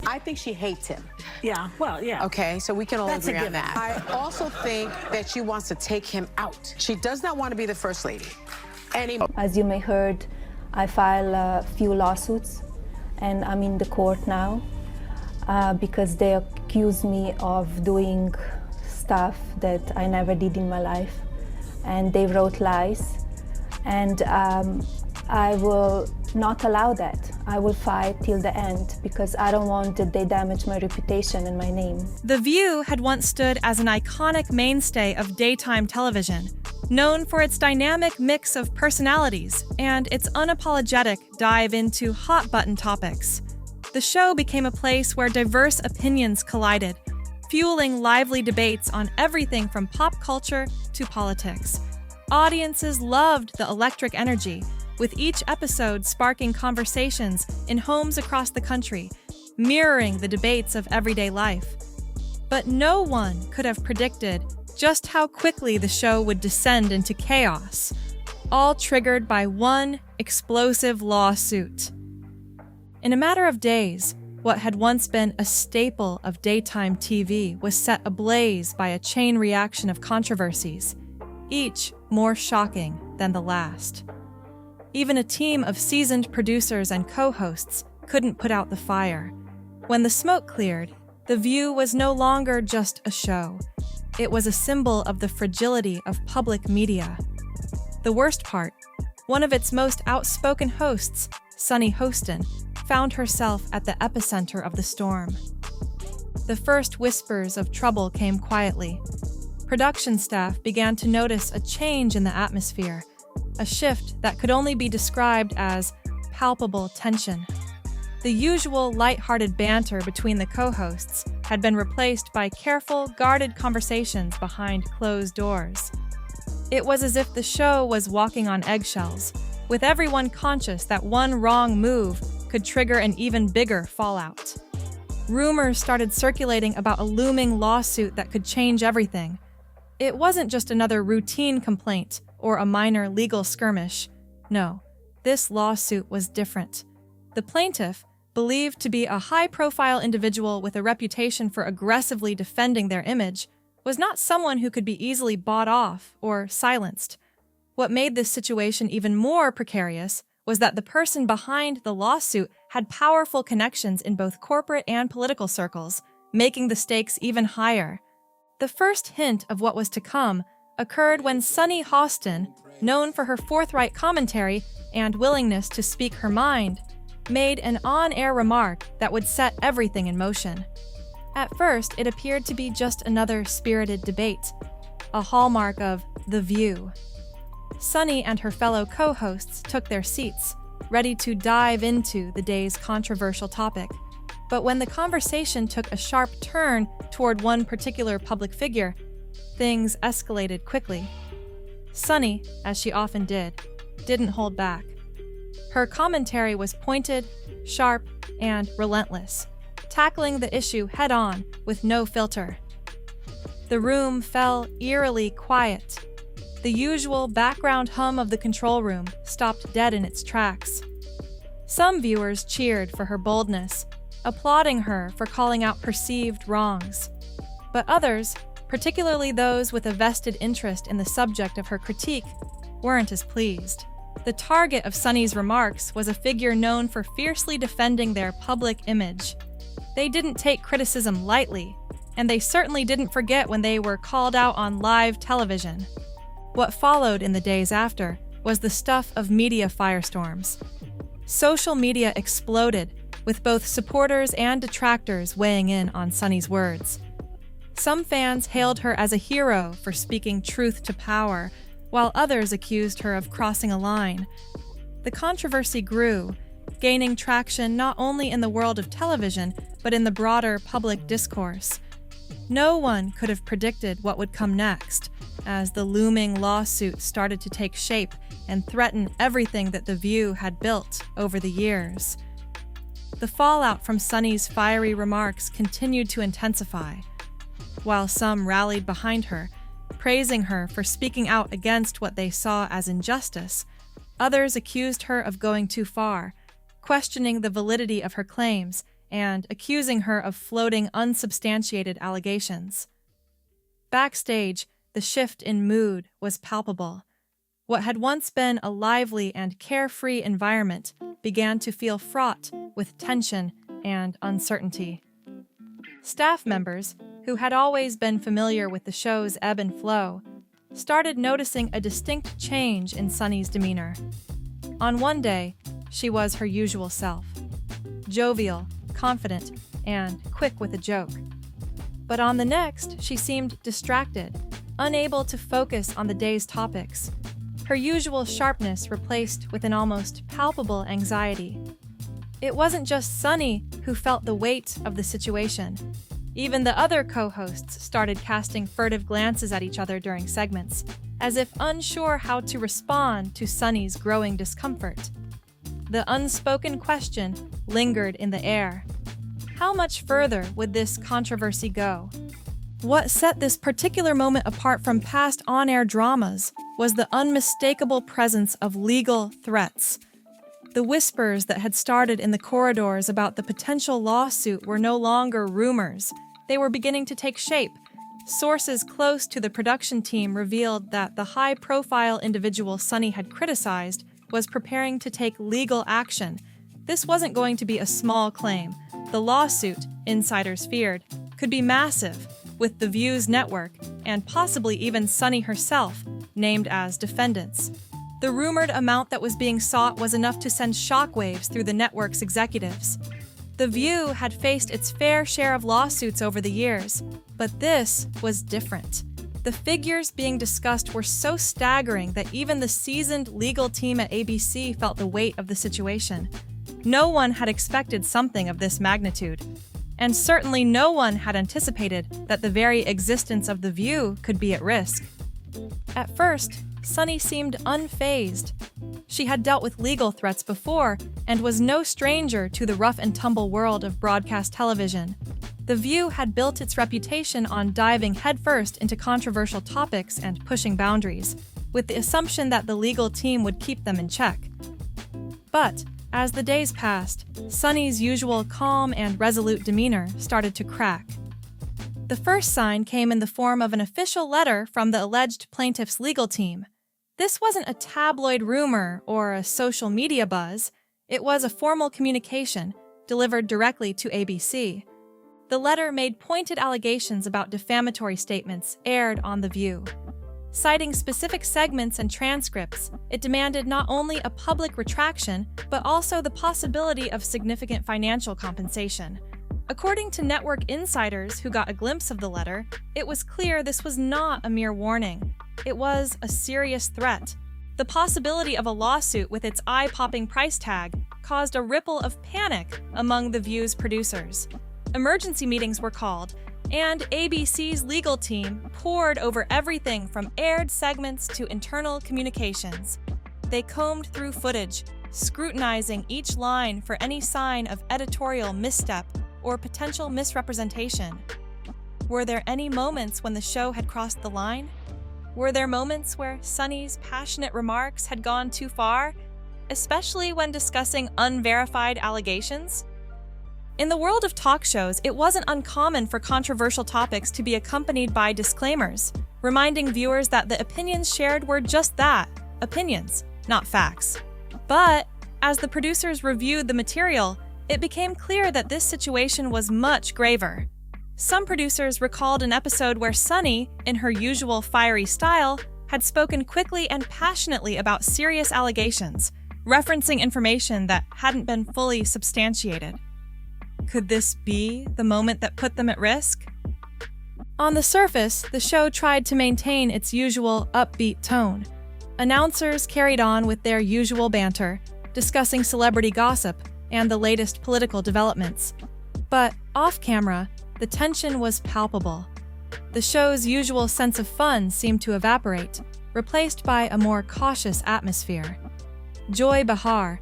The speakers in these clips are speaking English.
I think she hates him. Yeah, well, yeah. Okay, so we can all That's a agree on given. that. I also think that she wants to take him out. She does not want to be the first lady anymore. As you may heard, I filed a few lawsuits, and I'm in the court now because they accuse me of doing stuff that I never did in my life, and they wrote lies, and I will not allow that. I will fight till the end because I don't want that they damage my reputation and my name. The View had once stood as an iconic mainstay of daytime television, known for its dynamic mix of personalities and its unapologetic dive into hot-button topics. The show became a place where diverse opinions collided, fueling lively debates on everything from pop culture to politics. Audiences loved the electric energy, with each episode sparking conversations in homes across the country, mirroring the debates of everyday life. But no one could have predicted just how quickly the show would descend into chaos, all triggered by one explosive lawsuit. In a matter of days, what had once been a staple of daytime TV was set ablaze by a chain reaction of controversies, each more shocking than the last. Even a team of seasoned producers and co-hosts couldn't put out the fire. When the smoke cleared, The View was no longer just a show. It was a symbol of the fragility of public media. The worst part, one of its most outspoken hosts, Sunny Hostin, found herself at the epicenter of the storm. The first whispers of trouble came quietly. Production staff began to notice a change in the atmosphere, a shift that could only be described as palpable tension. The usual lighthearted banter between the co-hosts had been replaced by careful, guarded conversations behind closed doors. It was as if the show was walking on eggshells, with everyone conscious that one wrong move could trigger an even bigger fallout. Rumors started circulating about a looming lawsuit that could change everything. It wasn't just another routine complaint or a minor legal skirmish. No, this lawsuit was different. The plaintiff, believed to be a high-profile individual with a reputation for aggressively defending their image, was not someone who could be easily bought off or silenced. What made this situation even more precarious was that the person behind the lawsuit had powerful connections in both corporate and political circles, making the stakes even higher. The first hint of what was to come occurred when Sunny Hostin, known for her forthright commentary and willingness to speak her mind, made an on-air remark that would set everything in motion. At first, it appeared to be just another spirited debate, a hallmark of The View. Sunny and her fellow co-hosts took their seats, ready to dive into the day's controversial topic. But when the conversation took a sharp turn toward one particular public figure, things escalated quickly. Sunny, as she often did, didn't hold back. Her commentary was pointed, sharp, and relentless, tackling the issue head-on with no filter. The room fell eerily quiet. The usual background hum of the control room stopped dead in its tracks. Some viewers cheered for her boldness, applauding her for calling out perceived wrongs. But others, particularly those with a vested interest in the subject of her critique, weren't as pleased. The target of Sunny's remarks was a figure known for fiercely defending their public image. They didn't take criticism lightly, and they certainly didn't forget when they were called out on live television. What followed in the days after was the stuff of media firestorms. Social media exploded, with both supporters and detractors weighing in on Sunny's words. Some fans hailed her as a hero for speaking truth to power, while others accused her of crossing a line. The controversy grew, gaining traction not only in the world of television, but in the broader public discourse. No one could have predicted what would come next, as the looming lawsuit started to take shape and threaten everything that The View had built over the years. The fallout from Sunny's fiery remarks continued to intensify. While some rallied behind her, praising her for speaking out against what they saw as injustice, others accused her of going too far, questioning the validity of her claims and accusing her of floating unsubstantiated allegations. Backstage, the shift in mood was palpable. What had once been a lively and carefree environment began to feel fraught with tension and uncertainty. Staff members, who had always been familiar with the show's ebb and flow, started noticing a distinct change in Sunny's demeanor. On one day, she was her usual self, jovial, confident, and quick with a joke. But on the next, she seemed distracted, unable to focus on the day's topics, her usual sharpness replaced with an almost palpable anxiety. It wasn't just Sunny who felt the weight of the situation. Even the other co-hosts started casting furtive glances at each other during segments, as if unsure how to respond to Sunny's growing discomfort. The unspoken question lingered in the air. How much further would this controversy go? What set this particular moment apart from past on-air dramas was the unmistakable presence of legal threats. The whispers that had started in the corridors about the potential lawsuit were no longer rumors. They were beginning to take shape. Sources close to the production team revealed that the high-profile individual Sunny had criticized was preparing to take legal action. This wasn't going to be a small claim. The lawsuit, insiders feared, could be massive, with the Views network, and possibly even Sunny herself, named as defendants. The rumored amount that was being sought was enough to send shockwaves through the network's executives. The View had faced its fair share of lawsuits over the years, but this was different. The figures being discussed were so staggering that even the seasoned legal team at ABC felt the weight of the situation. No one had expected something of this magnitude, and certainly no one had anticipated that the very existence of The View could be at risk. At first, Sunny seemed unfazed. She had dealt with legal threats before and was no stranger to the rough-and-tumble world of broadcast television. The View had built its reputation on diving headfirst into controversial topics and pushing boundaries, with the assumption that the legal team would keep them in check. But as the days passed, Sunny's usual calm and resolute demeanor started to crack. The first sign came in the form of an official letter from the alleged plaintiff's legal team. This wasn't a tabloid rumor or a social media buzz. It was a formal communication delivered directly to ABC. The letter made pointed allegations about defamatory statements aired on The View. Citing specific segments and transcripts, it demanded not only a public retraction, but also the possibility of significant financial compensation. According to network insiders who got a glimpse of the letter, it was clear this was not a mere warning. It was a serious threat. The possibility of a lawsuit with its eye-popping price tag caused a ripple of panic among The View's producers. Emergency meetings were called, and ABC's legal team pored over everything from aired segments to internal communications. They combed through footage, scrutinizing each line for any sign of editorial misstep or potential misrepresentation. Were there any moments when the show had crossed the line? Were there moments where Sunny's passionate remarks had gone too far, especially when discussing unverified allegations? In the world of talk shows, it wasn't uncommon for controversial topics to be accompanied by disclaimers, reminding viewers that the opinions shared were just that, opinions, not facts. But as the producers reviewed the material, it became clear that this situation was much graver. Some producers recalled an episode where Sunny, in her usual fiery style, had spoken quickly and passionately about serious allegations, referencing information that hadn't been fully substantiated. Could this be the moment that put them at risk? On the surface, the show tried to maintain its usual upbeat tone. Announcers carried on with their usual banter, discussing celebrity gossip and the latest political developments. But off-camera, the tension was palpable. The show's usual sense of fun seemed to evaporate, replaced by a more cautious atmosphere. Joy Behar,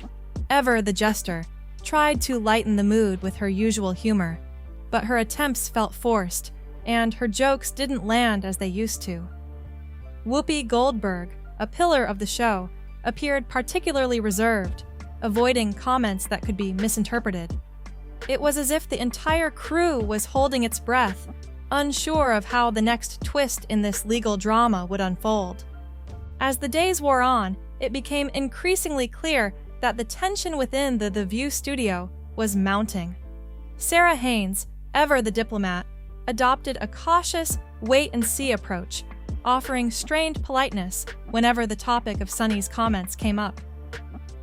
ever the jester, tried to lighten the mood with her usual humor, but her attempts felt forced, and her jokes didn't land as they used to. Whoopi Goldberg, a pillar of the show, appeared particularly reserved, avoiding comments that could be misinterpreted. It was as if the entire crew was holding its breath, unsure of how the next twist in this legal drama would unfold. As the days wore on, it became increasingly clear that the tension within the View studio was mounting. Sarah Haynes, ever the diplomat, adopted a cautious, wait-and-see approach, offering strained politeness whenever the topic of Sunny's comments came up.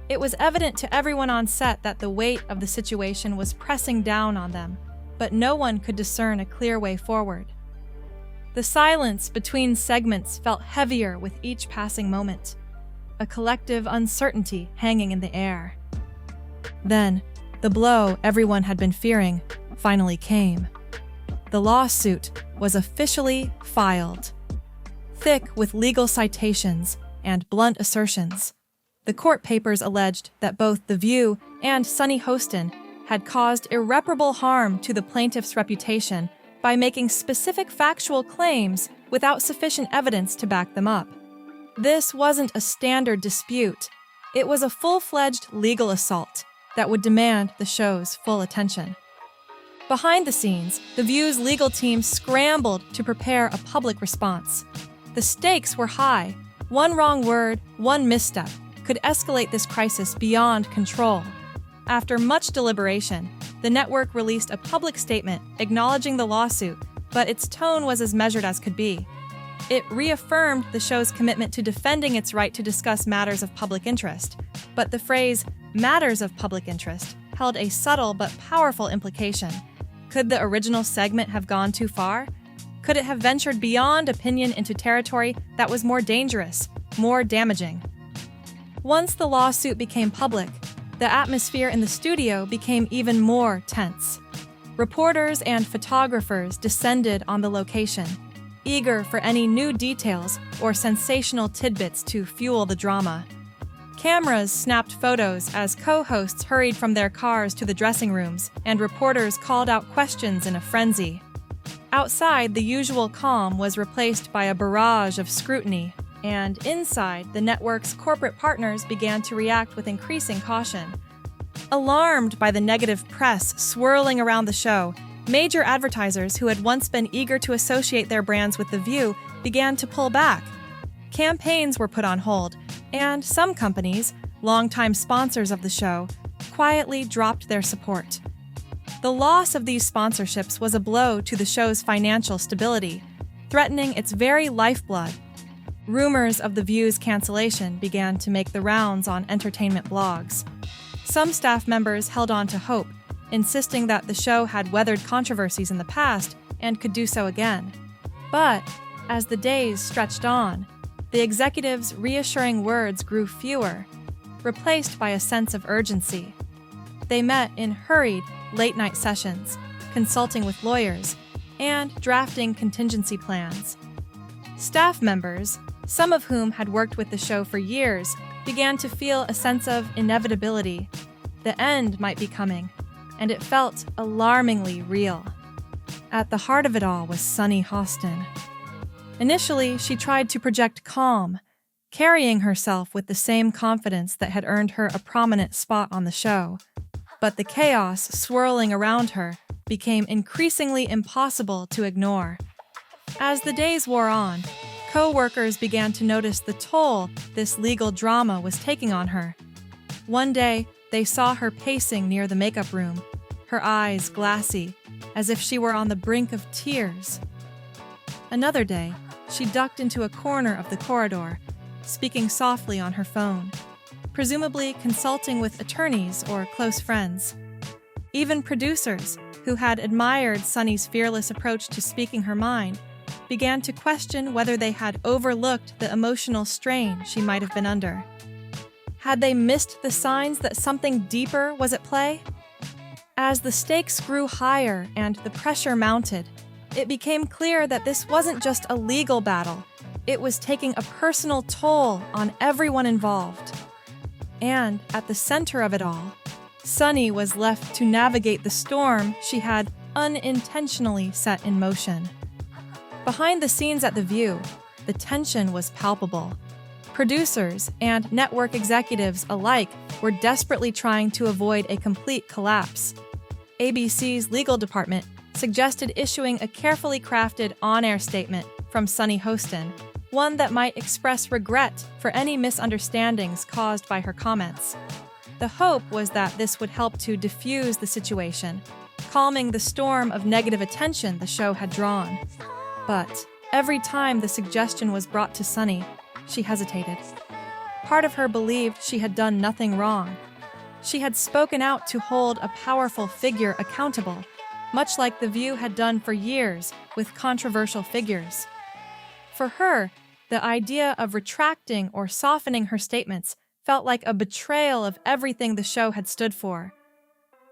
It was evident to everyone on set that the weight of the situation was pressing down on them, but no one could discern a clear way forward. The silence between segments felt heavier with each passing moment, a collective uncertainty hanging in the air. Then, the blow everyone had been fearing finally came. The lawsuit was officially filed. Thick with legal citations and blunt assertions, the court papers alleged that both The View and Sunny Hostin had caused irreparable harm to the plaintiff's reputation by making specific factual claims without sufficient evidence to back them up. This wasn't a standard dispute. It was a full-fledged legal assault that would demand the show's full attention. Behind the scenes, The View's legal team scrambled to prepare a public response. The stakes were high. One wrong word, one misstep, could escalate this crisis beyond control. After much deliberation, the network released a public statement acknowledging the lawsuit, but its tone was as measured as could be. It reaffirmed the show's commitment to defending its right to discuss matters of public interest, but the phrase "matters of public interest" held a subtle but powerful implication. Could the original segment have gone too far? Could it have ventured beyond opinion into territory that was more dangerous, more damaging? Once the lawsuit became public, the atmosphere in the studio became even more tense. Reporters and photographers descended on the location, eager for any new details or sensational tidbits to fuel the drama. Cameras snapped photos as co-hosts hurried from their cars to the dressing rooms, and reporters called out questions in a frenzy. Outside, the usual calm was replaced by a barrage of scrutiny, and inside, the network's corporate partners began to react with increasing caution. Alarmed by the negative press swirling around the show, major advertisers who had once been eager to associate their brands with The View began to pull back. Campaigns were put on hold, and some companies, longtime sponsors of the show, quietly dropped their support. The loss of these sponsorships was a blow to the show's financial stability, threatening its very lifeblood. Rumors of The View's cancellation began to make the rounds on entertainment blogs. Some staff members held on to hope, insisting that the show had weathered controversies in the past and could do so again. But, as the days stretched on, the executives' reassuring words grew fewer, replaced by a sense of urgency. They met in hurried, late-night sessions, consulting with lawyers, and drafting contingency plans. Staff members, some of whom had worked with the show for years, began to feel a sense of inevitability. The end might be coming, and it felt alarmingly real. At the heart of it all was Sunny Hostin. Initially, she tried to project calm, carrying herself with the same confidence that had earned her a prominent spot on the show. But the chaos swirling around her became increasingly impossible to ignore. As the days wore on, co-workers began to notice the toll this legal drama was taking on her. One day, they saw her pacing near the makeup room, her eyes glassy, as if she were on the brink of tears. Another day, she ducked into a corner of the corridor, speaking softly on her phone, presumably consulting with attorneys or close friends. Even producers, who had admired Sunny's fearless approach to speaking her mind, began to question whether they had overlooked the emotional strain she might have been under. Had they missed the signs that something deeper was at play? As the stakes grew higher and the pressure mounted, it became clear that this wasn't just a legal battle. It was taking a personal toll on everyone involved. And at the center of it all, Sunny was left to navigate the storm she had unintentionally set in motion. Behind the scenes at The View, the tension was palpable. Producers and network executives alike were desperately trying to avoid a complete collapse. ABC's legal department suggested issuing a carefully crafted on-air statement from Sunny Hostin, one that might express regret for any misunderstandings caused by her comments. The hope was that this would help to diffuse the situation, calming the storm of negative attention the show had drawn. But every time the suggestion was brought to Sunny, she hesitated. Part of her believed she had done nothing wrong. She had spoken out to hold a powerful figure accountable, much like The View had done for years with controversial figures. For her, the idea of retracting or softening her statements felt like a betrayal of everything the show had stood for.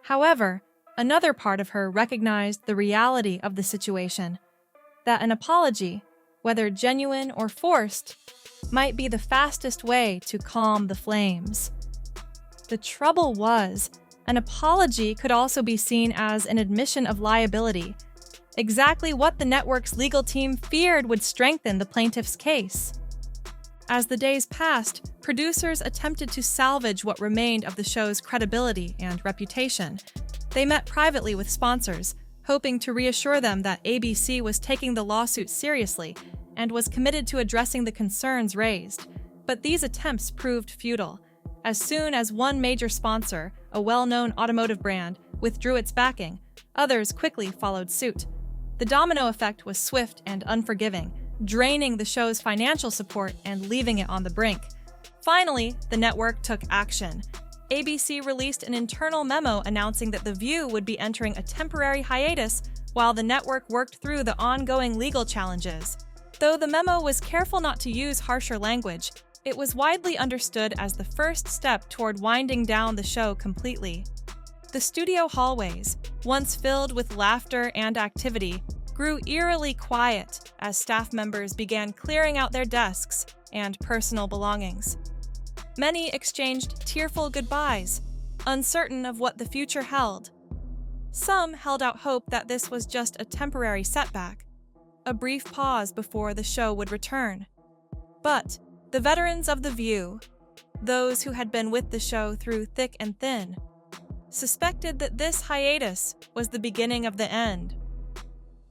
However, another part of her recognized the reality of the situation, that an apology, whether genuine or forced, might be the fastest way to calm the flames. The trouble was, an apology could also be seen as an admission of liability, exactly what the network's legal team feared would strengthen the plaintiff's case. As the days passed, producers attempted to salvage what remained of the show's credibility and reputation. They met privately with sponsors, hoping to reassure them that ABC was taking the lawsuit seriously and was committed to addressing the concerns raised. But these attempts proved futile. As soon as one major sponsor, a well-known automotive brand, withdrew its backing, others quickly followed suit. The domino effect was swift and unforgiving, draining the show's financial support and leaving it on the brink. Finally, the network took action. ABC released an internal memo announcing that The View would be entering a temporary hiatus while the network worked through the ongoing legal challenges. Though the memo was careful not to use harsher language, it was widely understood as the first step toward winding down the show completely. The studio hallways, once filled with laughter and activity, grew eerily quiet as staff members began clearing out their desks and personal belongings. Many exchanged tearful goodbyes, uncertain of what the future held. Some held out hope that this was just a temporary setback, a brief pause before the show would return. But the veterans of The View, those who had been with the show through thick and thin, suspected that this hiatus was the beginning of the end.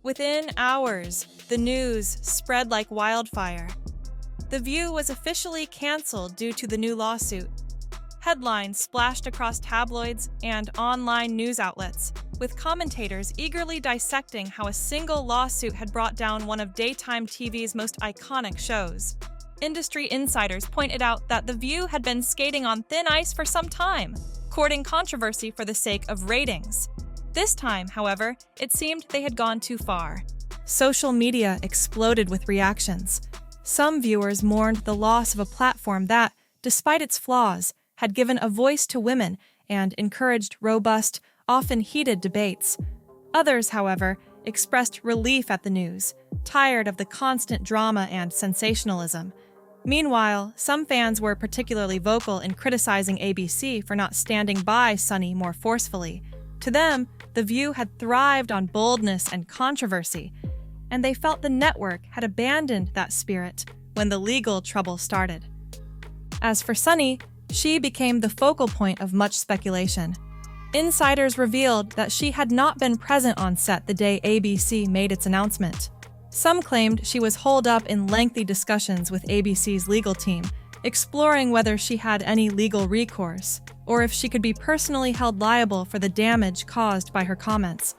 Within hours, the news spread like wildfire. The View was officially canceled due to the new lawsuit. Headlines splashed across tabloids and online news outlets, with commentators eagerly dissecting how a single lawsuit had brought down one of daytime TV's most iconic shows. Industry insiders pointed out that The View had been skating on thin ice for some time, courting controversy for the sake of ratings. This time, however, it seemed they had gone too far. Social media exploded with reactions. Some viewers mourned the loss of a platform that, despite its flaws, had given a voice to women and encouraged robust, often heated debates. Others, however, expressed relief at the news, tired of the constant drama and sensationalism. Meanwhile, some fans were particularly vocal in criticizing ABC for not standing by Sunny more forcefully. To them, The View had thrived on boldness and controversy, and they felt the network had abandoned that spirit when the legal trouble started. As for Sunny, she became the focal point of much speculation. Insiders revealed that she had not been present on set the day ABC made its announcement. Some claimed she was holed up in lengthy discussions with ABC's legal team, exploring whether she had any legal recourse, or if she could be personally held liable for the damage caused by her comments.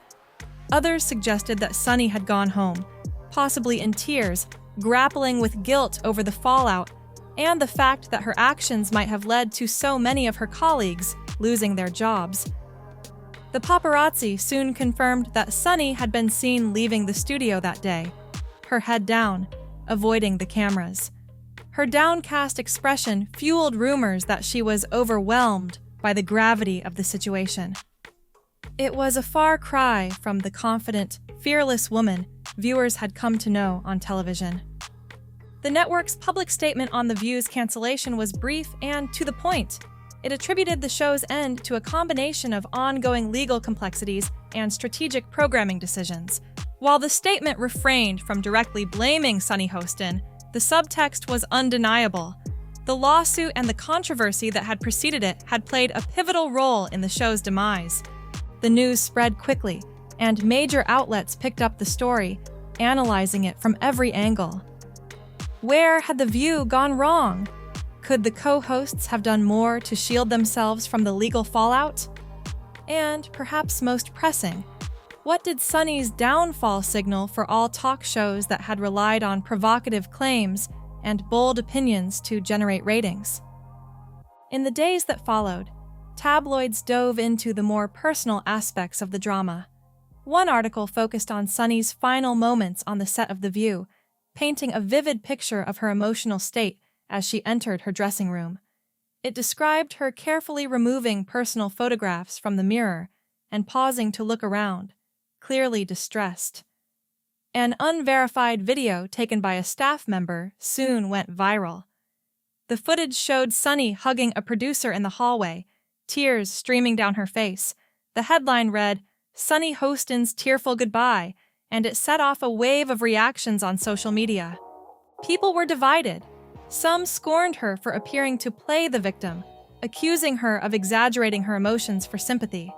Others suggested that Sunny had gone home, possibly in tears, grappling with guilt over the fallout and the fact that her actions might have led to so many of her colleagues losing their jobs. The paparazzi soon confirmed that Sunny had been seen leaving the studio that day, her head down, avoiding the cameras. Her downcast expression fueled rumors that she was overwhelmed by the gravity of the situation. It was a far cry from the confident, fearless woman viewers had come to know on television. The network's public statement on The View's cancellation was brief and to the point. It attributed the show's end to a combination of ongoing legal complexities and strategic programming decisions. While the statement refrained from directly blaming Sunny Hostin, the subtext was undeniable. The lawsuit and the controversy that had preceded it had played a pivotal role in the show's demise. The news spread quickly, and major outlets picked up the story, analyzing it from every angle. Where had The View gone wrong? Could the co-hosts have done more to shield themselves from the legal fallout? And, perhaps most pressing, what did Sunny's downfall signal for all talk shows that had relied on provocative claims and bold opinions to generate ratings? In the days that followed, tabloids dove into the more personal aspects of the drama. One article focused on Sunny's final moments on the set of The View, painting a vivid picture of her emotional state as she entered her dressing room. It described her carefully removing personal photographs from the mirror and pausing to look around, clearly distressed. An unverified video taken by a staff member soon went viral. The footage showed Sunny hugging a producer in the hallway, tears streaming down her face. The headline read, "Sunny Hostin's tearful goodbye," and it set off a wave of reactions on social media. People were divided. Some scorned her for appearing to play the victim, accusing her of exaggerating her emotions for sympathy.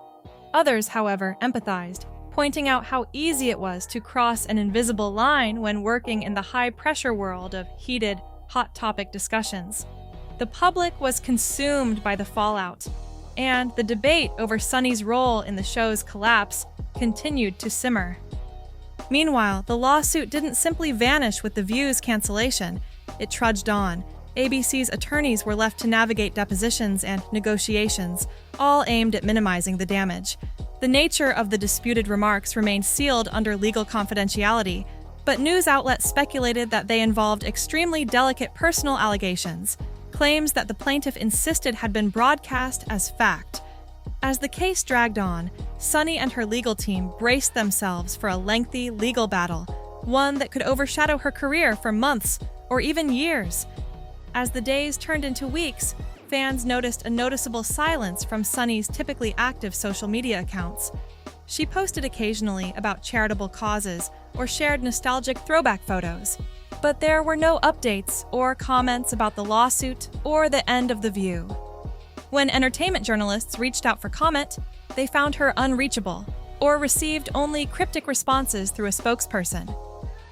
Others, however, empathized, pointing out how easy it was to cross an invisible line when working in the high-pressure world of heated, hot topic discussions. The public was consumed by the fallout, and the debate over Sunny's role in the show's collapse continued to simmer. Meanwhile, the lawsuit didn't simply vanish with The View's cancellation. It trudged on. ABC's attorneys were left to navigate depositions and negotiations, all aimed at minimizing the damage. The nature of the disputed remarks remained sealed under legal confidentiality, but news outlets speculated that they involved extremely delicate personal allegations, claims that the plaintiff insisted had been broadcast as fact. As the case dragged on, Sunny and her legal team braced themselves for a lengthy legal battle, one that could overshadow her career for months or even years. As the days turned into weeks, fans noticed a noticeable silence from Sunny's typically active social media accounts. She posted occasionally about charitable causes or shared nostalgic throwback photos, but there were no updates or comments about the lawsuit or the end of The View. When entertainment journalists reached out for comment, they found her unreachable or received only cryptic responses through a spokesperson.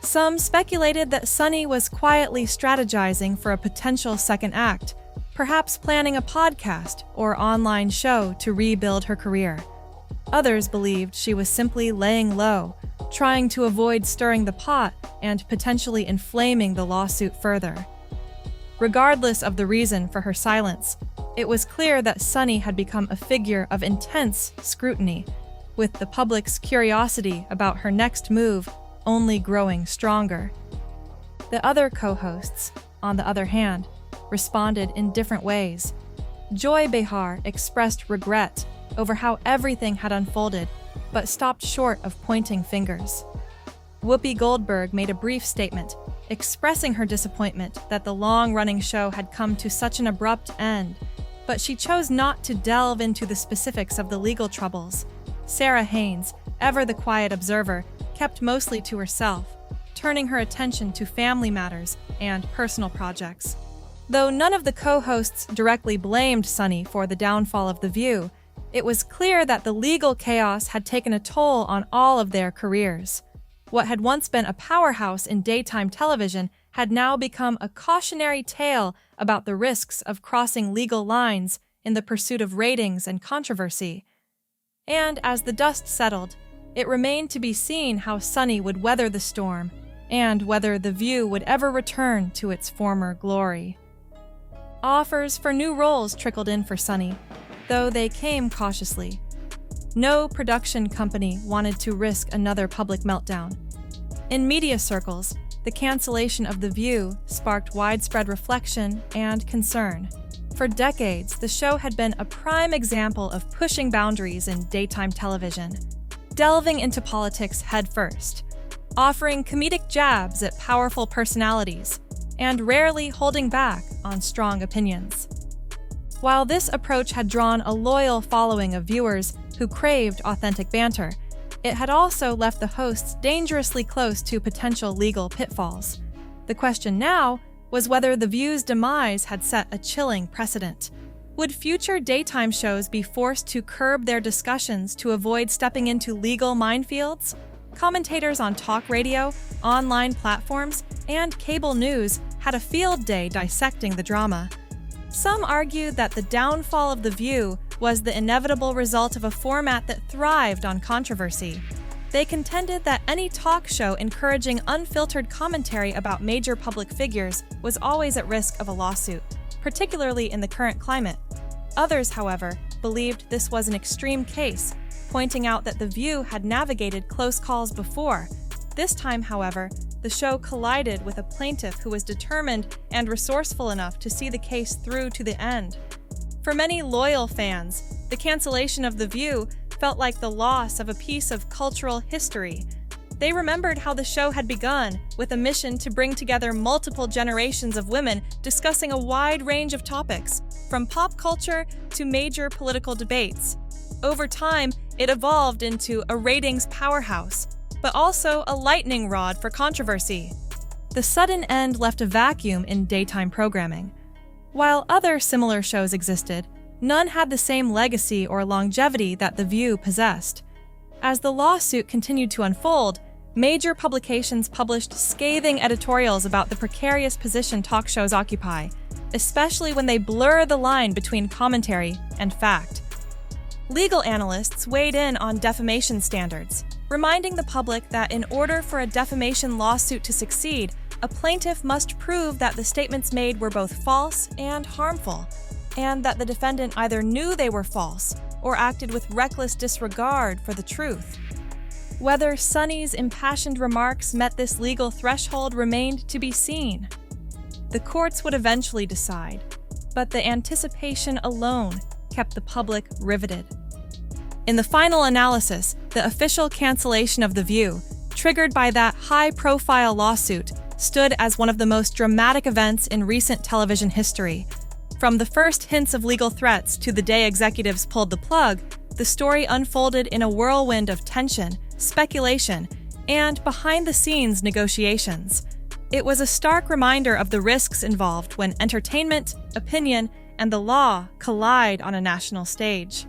Some speculated that Sunny was quietly strategizing for a potential second act, perhaps planning a podcast or online show to rebuild her career. Others believed she was simply laying low, trying to avoid stirring the pot and potentially inflaming the lawsuit further. Regardless of the reason for her silence, it was clear that Sunny had become a figure of intense scrutiny, with the public's curiosity about her next move only growing stronger. The other co-hosts, on the other hand, responded in different ways. Joy Behar expressed regret over how everything had unfolded, but stopped short of pointing fingers. Whoopi Goldberg made a brief statement, expressing her disappointment that the long-running show had come to such an abrupt end, but she chose not to delve into the specifics of the legal troubles. Sarah Haynes, ever the quiet observer, kept mostly to herself, turning her attention to family matters and personal projects. Though none of the co-hosts directly blamed Sunny for the downfall of The View, it was clear that the legal chaos had taken a toll on all of their careers. What had once been a powerhouse in daytime television had now become a cautionary tale about the risks of crossing legal lines in the pursuit of ratings and controversy. And as the dust settled, it remained to be seen how Sunny would weather the storm, and whether The View would ever return to its former glory. Offers for new roles trickled in for Sunny, though they came cautiously. No production company wanted to risk another public meltdown. In media circles, the cancellation of The View sparked widespread reflection and concern. For decades, the show had been a prime example of pushing boundaries in daytime television, delving into politics headfirst, offering comedic jabs at powerful personalities, and rarely holding back on strong opinions. While this approach had drawn a loyal following of viewers who craved authentic banter, it had also left the hosts dangerously close to potential legal pitfalls. The question now was whether The View's demise had set a chilling precedent. Would future daytime shows be forced to curb their discussions to avoid stepping into legal minefields? Commentators on talk radio, online platforms, and cable news had a field day dissecting the drama. Some argued that the downfall of The View was the inevitable result of a format that thrived on controversy. They contended that any talk show encouraging unfiltered commentary about major public figures was always at risk of a lawsuit, particularly in the current climate. Others, however, believed this was an extreme case, pointing out that The View had navigated close calls before. This time, however, the show collided with a plaintiff who was determined and resourceful enough to see the case through to the end. For many loyal fans, the cancellation of The View felt like the loss of a piece of cultural history. They remembered how the show had begun, with a mission to bring together multiple generations of women discussing a wide range of topics, from pop culture to major political debates. Over time, it evolved into a ratings powerhouse, but also a lightning rod for controversy. The sudden end left a vacuum in daytime programming. While other similar shows existed, none had the same legacy or longevity that The View possessed. As the lawsuit continued to unfold, major publications published scathing editorials about the precarious position talk shows occupy, especially when they blur the line between commentary and fact. Legal analysts weighed in on defamation standards, reminding the public that in order for a defamation lawsuit to succeed, a plaintiff must prove that the statements made were both false and harmful, and that the defendant either knew they were false or acted with reckless disregard for the truth. Whether Sunny's impassioned remarks met this legal threshold remained to be seen. The courts would eventually decide, but the anticipation alone kept the public riveted. In the final analysis, the official cancellation of The View, triggered by that high-profile lawsuit, stood as one of the most dramatic events in recent television history. From the first hints of legal threats to the day executives pulled the plug, the story unfolded in a whirlwind of tension, speculation, and behind-the-scenes negotiations. It was a stark reminder of the risks involved when entertainment, opinion, and the law collide on a national stage.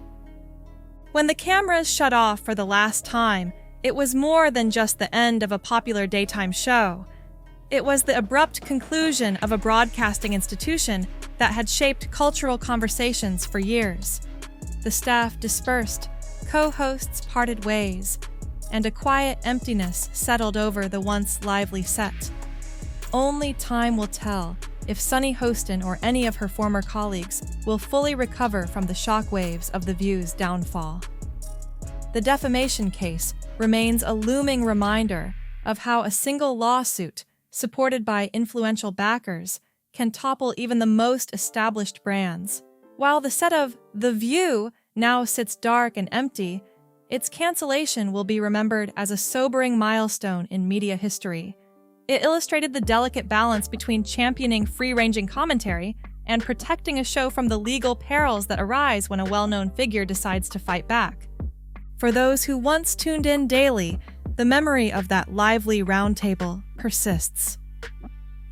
When the cameras shut off for the last time, it was more than just the end of a popular daytime show. It was the abrupt conclusion of a broadcasting institution that had shaped cultural conversations for years. The staff dispersed, co-hosts parted ways, and a quiet emptiness settled over the once lively set. Only time will tell if Sunny Hostin or any of her former colleagues will fully recover from the shockwaves of The View's downfall. The defamation case remains a looming reminder of how a single lawsuit, supported by influential backers, can topple even the most established brands. While the set of The View now sits dark and empty, its cancellation will be remembered as a sobering milestone in media history. It illustrated the delicate balance between championing free-ranging commentary and protecting a show from the legal perils that arise when a well-known figure decides to fight back. For those who once tuned in daily, the memory of that lively roundtable persists.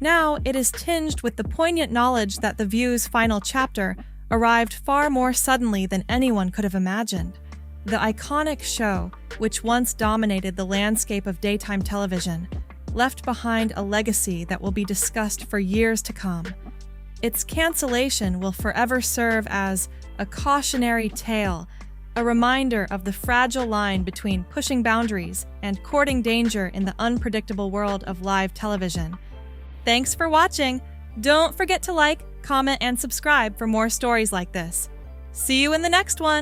Now it is tinged with the poignant knowledge that The View's final chapter arrived far more suddenly than anyone could have imagined. The iconic show, which once dominated the landscape of daytime television, left behind a legacy that will be discussed for years to come. Its cancellation will forever serve as a cautionary tale, a reminder of the fragile line between pushing boundaries and courting danger in the unpredictable world of live television. Thanks for watching! Don't forget to like, comment, and subscribe for more stories like this. See you in the next one!